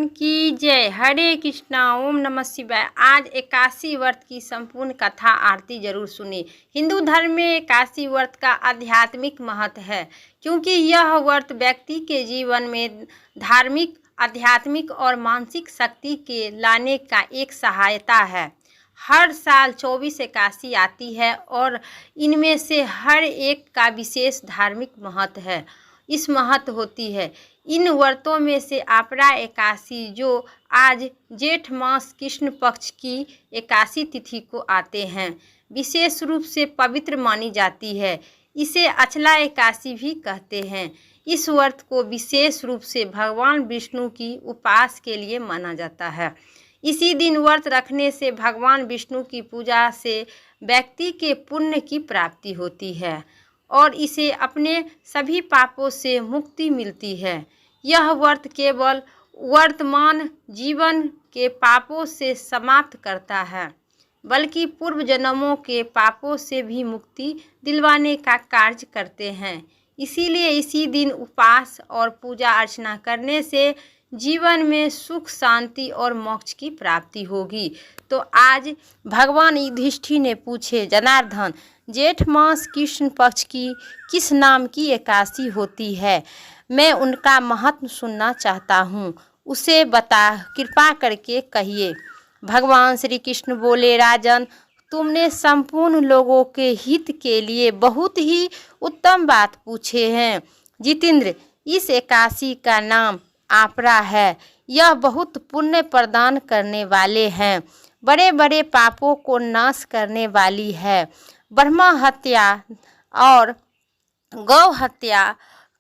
की जय। हरे कृष्णा, ओम नमः शिवाय। आज एकादशी व्रत की संपूर्ण कथा आरती जरूर सुनिए। हिंदू धर्म में एकादशी व्रत का आध्यात्मिक महत्व है, क्योंकि यह व्रत व्यक्ति के जीवन में धार्मिक, आध्यात्मिक और मानसिक शक्ति के लाने का एक सहायता है। हर साल 24 एकादशी आती है और इनमें से हर एक का विशेष धार्मिक महत्व है। इस महत्व होती है। इन व्रतों में से आपरा एकादशी, जो आज जेठ मास कृष्ण पक्ष की एकादशी तिथि को आते हैं, विशेष रूप से पवित्र मानी जाती है। इसे अचला एकादशी भी कहते हैं। इस व्रत को विशेष रूप से भगवान विष्णु की उपास के लिए माना जाता है। इसी दिन व्रत रखने से भगवान विष्णु की पूजा से व्यक्ति के पुण्य की प्राप्ति होती है और इसे अपने सभी पापों से मुक्ति मिलती है। यह व्रत केवल वर्तमान जीवन के पापों से समाप्त करता है, बल्कि पूर्व जन्मों के पापों से भी मुक्ति दिलवाने का कार्य करते हैं। इसीलिए इसी दिन उपवास और पूजा अर्चना करने से जीवन में सुख, शांति और मोक्ष की प्राप्ति होगी। तो आज भगवान युधिष्ठिर ने पूछे, जनार्दन, जेठ मास कृष्ण पक्ष की किस नाम की एकादशी होती है? मैं उनका महत्व सुनना चाहता हूँ, उसे बता कृपा करके कहिए। भगवान श्री कृष्ण बोले, राजन, तुमने संपूर्ण लोगों के हित के लिए बहुत ही उत्तम बात पूछे हैं। जितेंद्र, इस एकादशी का नाम आपरा है। यह बहुत पुण्य प्रदान करने वाले हैं, बड़े बड़े पापों को नाश करने वाली है, ब्रह्मा हत्या और गौ हत्या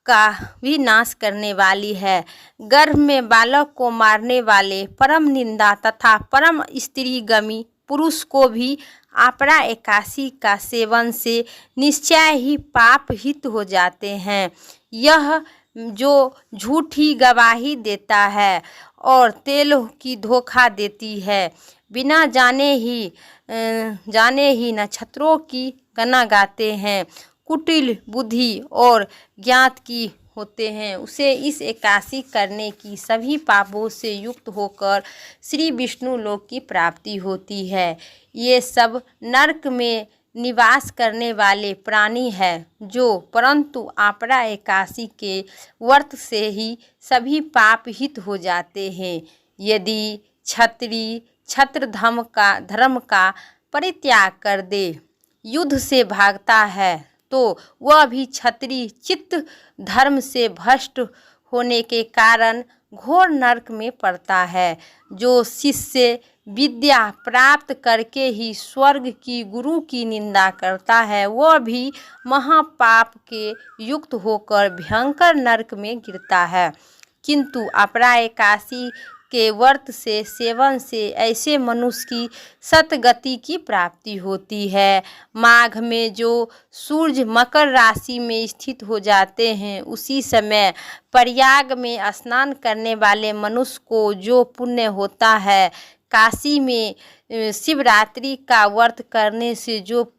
का भी नाश करने वाली है, गर्भ में बालक को मारने वाले, परम निंदा तथा परम स्त्रीगमी पुरुष को भी आपरा एकादशी का सेवन से निश्चय ही पाप हित हो जाते हैं। यह जो झूठी गवाही देता है और तेल की धोखा देती है, बिना जाने ही नक्षत्रों की गणना गाते हैं, कुटिल बुद्धि और ज्ञात की होते हैं, उसे इस एकादशी करने की सभी पापों से युक्त होकर श्री विष्णु लोक की प्राप्ति होती है। ये सब नरक में निवास करने वाले प्राणी हैं, परंतु आपरा एकादशी के व्रत से ही सभी पाप हित हो जाते हैं। यदि क्षत्रिय क्षत्र धर्म का परित्याग कर दे, युद्ध से भागता है, तो वह भी क्षत्रिय चित्त धर्म से भ्रष्ट होने के कारण घोर नरक में पड़ता है। जो शिष्य विद्या प्राप्त करके ही स्वर्ग की गुरु की निंदा करता है, वह भी महापाप के युक्त होकर भयंकर नरक में गिरता है। किंतु आपरा एकादशी के व्रत से सेवन से ऐसे मनुष्य की सतगति की प्राप्ति होती है। माघ में जो सूर्य मकर राशि में स्थित हो जाते हैं, उसी समय प्रयाग में स्नान करने वाले मनुष्य को जो पुण्य होता है, काशी में शिवरात्रि का व्रत करने से जो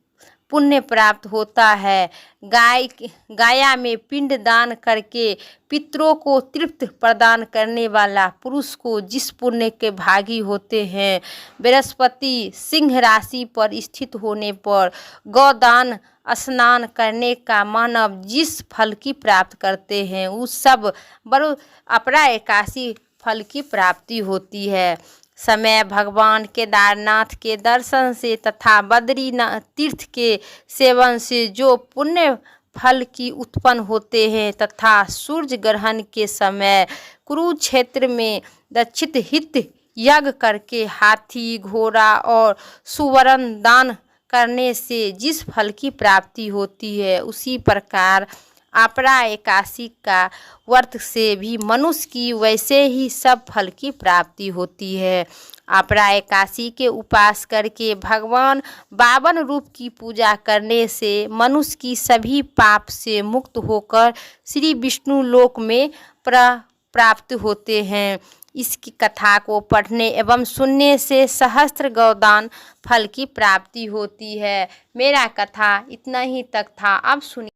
पुण्य प्राप्त होता है, गाया में पिंड दान करके पितरों को तृप्त प्रदान करने वाला पुरुष को जिस पुण्य के भागी होते हैं, बृहस्पति सिंह राशि पर स्थित होने पर गौदान स्नान करने का मानव जिस फल की प्राप्त करते हैं, उस सब बड़ो आपरा एकादशी फल की प्राप्ति होती है। समय भगवान केदारनाथ के दर्शन से तथा बद्रीनाथ तीर्थ के सेवन से जो पुण्य फल की उत्पन्न होते हैं, तथा सूर्य ग्रहण के समय कुरुक्षेत्र में दक्षित हित यज्ञ करके हाथी, घोड़ा और सुवर्ण दान करने से जिस फल की प्राप्ति होती है, उसी प्रकार आपरा एकादशी का व्रत से भी मनुष्य की वैसे ही सब फल की प्राप्ति होती है। आपरा एकादशी के उपास करके भगवान 52 रूप की पूजा करने से मनुष्य की सभी पाप से मुक्त होकर श्री विष्णु लोक में प्राप्त होते हैं। इसकी कथा को पढ़ने एवं सुनने से सहस्त्र गौदान फल की प्राप्ति होती है। मेरा कथा इतना ही तक था। अब सुनिए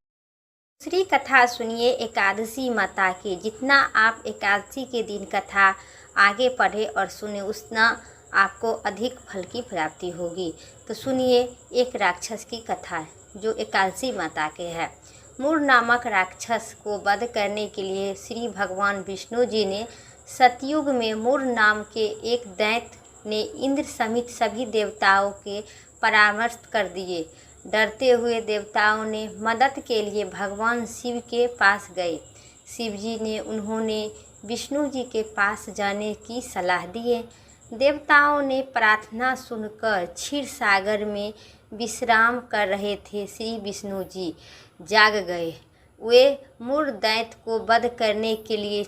दूसरी कथा सुनिए एकादशी माता की। जितना आप एकादशी के दिन कथा आगे पढ़े और सुने, उतना आपको अधिक फल की प्राप्ति होगी। तो सुनिए एक राक्षस की कथा है जो एकादशी माता के है। मूर नामक राक्षस को वध करने के लिए श्री भगवान विष्णु जी ने सतयुग में मूर नाम के एक दैत्य ने इंद्र समेत सभी देवताओं के परामर्श कर दिए। डरते हुए देवताओं ने मदद के लिए भगवान शिव के पास गए। शिव जी ने उन्होंने विष्णु जी के पास जाने की सलाह दिए। देवताओं ने प्रार्थना सुनकर क्षीर सागर में विश्राम कर रहे थे श्री विष्णु जी जाग गए। वे मूर दैत्य को वध करने के लिए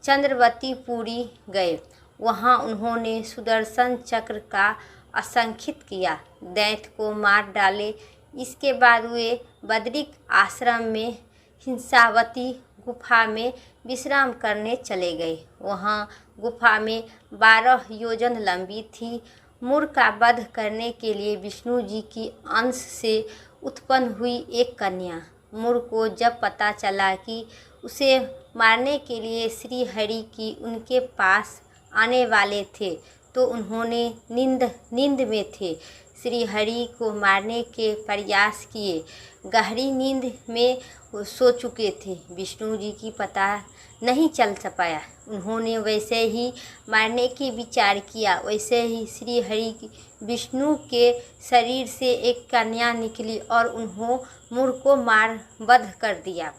चंद्रवतीपुरी गए। वहां उन्होंने सुदर्शन चक्र का असंखित किया, दैत्य को मार डाले। इसके बाद वे बद्रिक आश्रम में हिंसावती गुफा में विश्राम करने चले गए। वहां गुफा में 12 योजन लंबी थी। मूर का वध करने के लिए विष्णु जी की अंश से उत्पन्न हुई एक कन्या। मूर को जब पता चला कि उसे मारने के लिए श्री हरि की उनके पास आने वाले थे, तो उन्होंने नींद में थे श्री हरि को मारने के प्रयास किए। गहरी नींद में सो चुके थे। विष्णु जी की पता नहीं चल पाया। उन्होंने वैसे ही मारने की विचार किया। वैसे ही श्री हरि विष्णु के शरीर से एक कन्या निकली और उन्होंने मूर को मार वध कर दिया।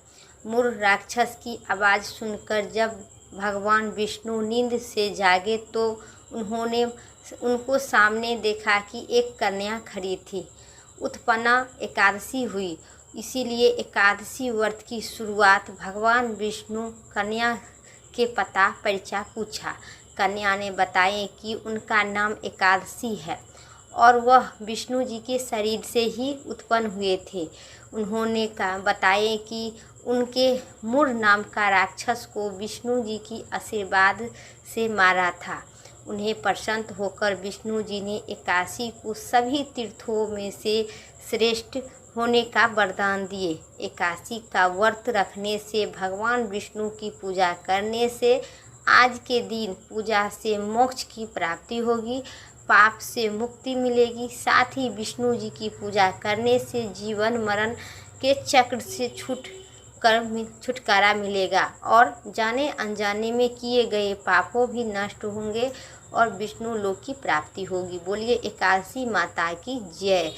मूर राक्षस की आवाज़ सुनकर जब भगवान विष्णु नींद से जागे तो उन्होंने उनको सामने देखा कि एक कन्या खड़ी थी। उत्पन्ना एकादशी हुई, इसीलिए एकादशी व्रत की शुरुआत भगवान विष्णु कन्या के पता परिचय पूछा। कन्या ने बताया कि उनका नाम एकादशी है और वह विष्णु जी के शरीर से ही उत्पन्न हुए थे। उन्होंने बताया कि उनके मूर नाम का राक्षस को विष्णु जी की आशीर्वाद से मारा था। उन्हें प्रसन्न होकर विष्णु जी ने एकादशी को सभी तीर्थों में से श्रेष्ठ होने का वरदान दिए। एकादशी का व्रत रखने से, भगवान विष्णु की पूजा करने से आज के दिन पूजा से मोक्ष की प्राप्ति होगी, पाप से मुक्ति मिलेगी। साथ ही विष्णु जी की पूजा करने से जीवन मरण के चक्र से छुटकारा मिलेगा और जाने अनजाने में किए गए पापों भी नष्ट होंगे और विष्णु लोक की प्राप्ति होगी। बोलिए एकादशी माता की जय,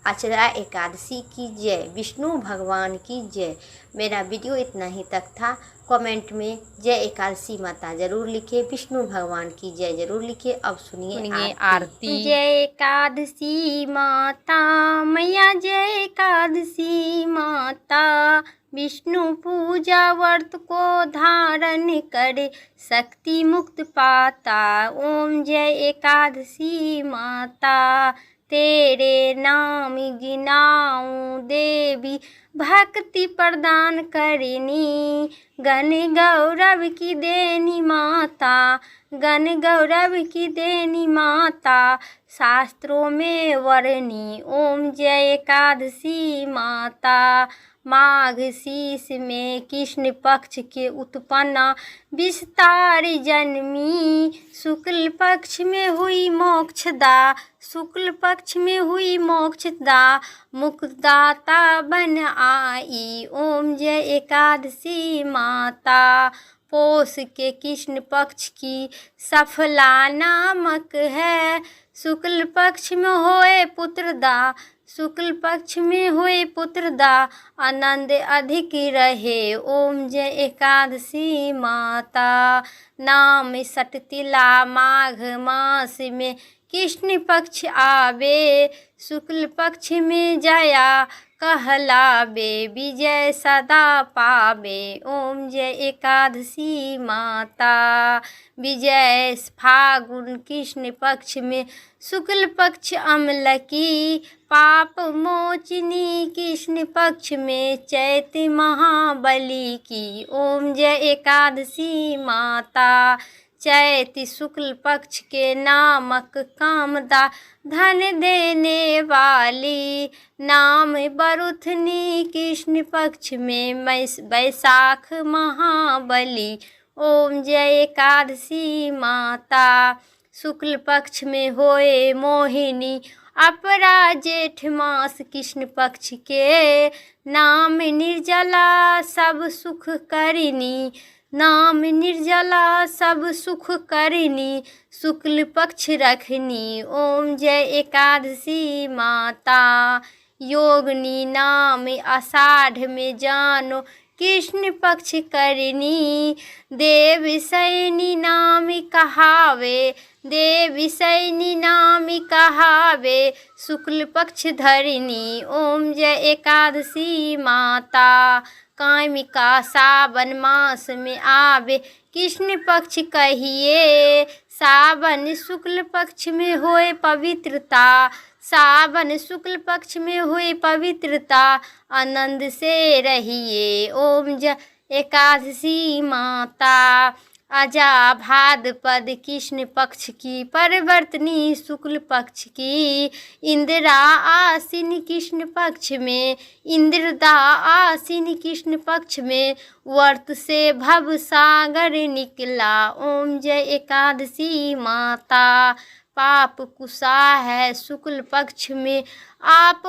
अचरा एकादशी की जय, विष्णु भगवान की जय। मेरा वीडियो इतना ही तक था। कमेंट में जय एकादशी माता जरूर लिखे, विष्णु भगवान की जय जरूर लिखे। अब सुनिए आरती। जय एकादशी माता मैया, जय एकादशी माता, विष्णु पूजा व्रत को धारण करे शक्ति मुक्त पाता। ओम जय एकादशी माता, तेरे नाम गिनाऊं देवी, भक्ति प्रदान करनी, गण गौरव की देनी माता, गण गौरव की देनी माता, शास्त्रों में वर्णी। ओम जय एकादशी माता, माघ शीस में कृष्ण पक्ष के उत्पन्ना विस्तार जन्मी, शुक्ल पक्ष में हुई मोक्षदा, शुक्ल पक्ष में हुई मोक्षदा, मुक्तदाता बन आई। ओम जय एकादशी माता, पोष के कृष्ण पक्ष की सफला नामक है, शुक्ल पक्ष में होए पुत्रदा, शुक्ल पक्ष में हुए पुत्रदा, आनंद अधिक रहे। ओम जय एकादशी माता, नाम सटतिला माघ मास में कृष्ण पक्ष आवे, शुक्ल पक्ष में जया कहलावे, विजय सदा पावे। ओम जय एकादशी माता, विजय फागुन कृष्ण पक्ष में, शुक्ल पक्ष अम्लकी, पाप मोचनी कृष्ण पक्ष में चैत महाबली की। ओम जय एकादशी माता, चैत शुक्ल पक्ष के नामक कामदा, धन देने वाली, नाम बरुथनी कृष्ण पक्ष में वैशाख महाबली। ओम जय एकादशी माता। शुक्ल पक्ष में होए मोहिनी, अपरा जेठ मास कृष्ण पक्ष के। नाम निर्जला सब सुख करिनी, नाम निर्जला सब सुख करिनी, शुक्ल पक्ष रखनी। ओम जय एकादशी माता। योगिनी नाम आषाढ़ में जानो, कृष्ण पक्ष करनी। देव सैनी नाम कहावे, देव सैनी नाम कहावे, शुक्ल पक्ष धरनी। ओम जय एकादशी माता। कामिका सावन मास में आवे, कृष्ण पक्ष कहिए। सावन शुक्ल पक्ष में होए पवित्रता, सावन शुक्ल पक्ष में हुई पवित्रता, आनंद से रहिए। ओम जय एकादशी माता। अजा भाद्रपद कृष्ण पक्ष की, परिवर्तनी शुक्ल पक्ष की। इंदिरा आसीन कृष्ण पक्ष में, इंद्रदा आसीन कृष्ण पक्ष में, वर्त से भव सागर निकला। ओम जय एकादशी माता। पाप कुशा है शुक्ल पक्ष में, आप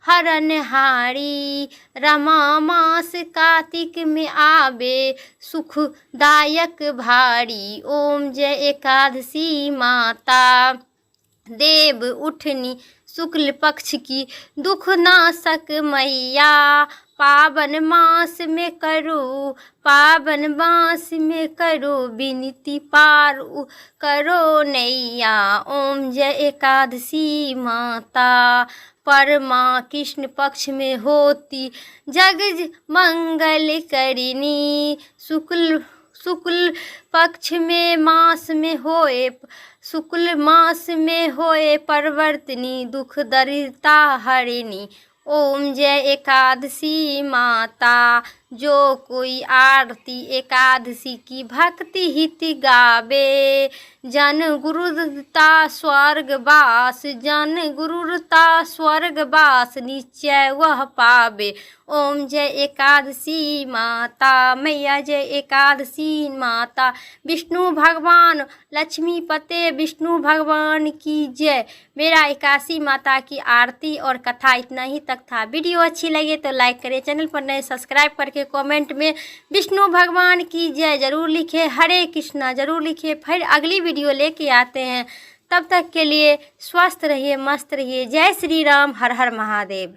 हरनहारी। रमा मास कार्तिक में आवे, सुखदायक भारी। ओम जय एकादशी माता। देव उठनी शुक्ल पक्ष की, दुख नाशक मैया। पावन मास में करो, पावन मास में करो, विनती पार करो नैया। ओम जय एकादशी माता। परमा कृष्ण पक्ष में होती, जग मंगल करिनी। शुक्ल पक्ष में मास में होए, शुक्ल मास में होए परिवर्तनी, दुख दरिद्रता हरिणी। ओम जय एकादशी माता। जो कोई आरती एकादशी की भक्ति हित गावे, जन गुरुता स्वर्गवास, जन गुरुता स्वर्गवास, निश्चय वह पावे। ओम जय एकादशी माता। मैया जय एकादशी माता। विष्णु भगवान लक्ष्मी पते विष्णु भगवान की जय। मेरा एकादशी माता की आरती और कथा इतना ही तक था। वीडियो अच्छी लगे तो लाइक करें, चैनल पर नए सब्सक्राइब करके कमेंट में विष्णु भगवान की जय जरूर लिखे, हरे कृष्णा जरूर लिखे। फिर अगली वीडियो लेके आते हैं, तब तक के लिए स्वस्थ रहिए, मस्त रहिए। जय श्री राम, हर हर महादेव।